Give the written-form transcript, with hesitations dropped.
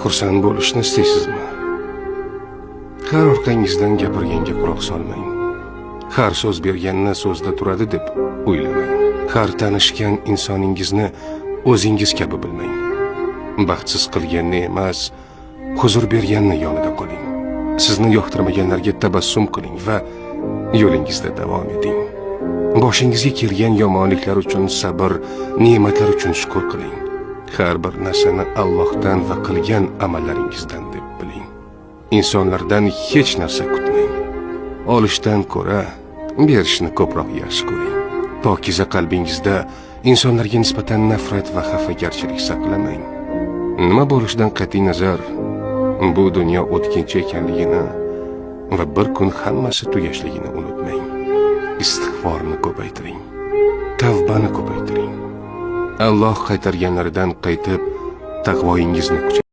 Xursand bo'lishni istaysizmi? Har orqangizdan gapirganga quloq solmang. Har so'z berganni so'zda turadi deb o'ylamang. Har tanishgan insoningizni o'zingiz kabi bilmang. Baxtsiz qilganni emas, huzur berganni yonida qoling. Sizni yoqtirmaganlarga tabassum qiling va yo'lingizda davom eting. Boshingizga kelgan yomonliklar uchun sabr, ne'matlar uchun shukr qiling. Har bir narsani Allohdan va qilgan amallaringizdan deb biling. Insonlardan hech narsa kutmang. Olishdan ko'ra berishni ko'proq yaxshi ko'ring. Pokiza qalbingizda insonlarga nisbatan nafrat va xafagarchilik saqlamang. Nima bo'lishidan qat'iy nazar, bu dunyo o'tkinchi ekanligini va bir kun hammasi tugashligini unutmang. Istig'forni ko'paytiring. Tavbani ko'paytiring. Alloh qaytarganlaridan qaytib, taqvoyingizni kuchaytiring.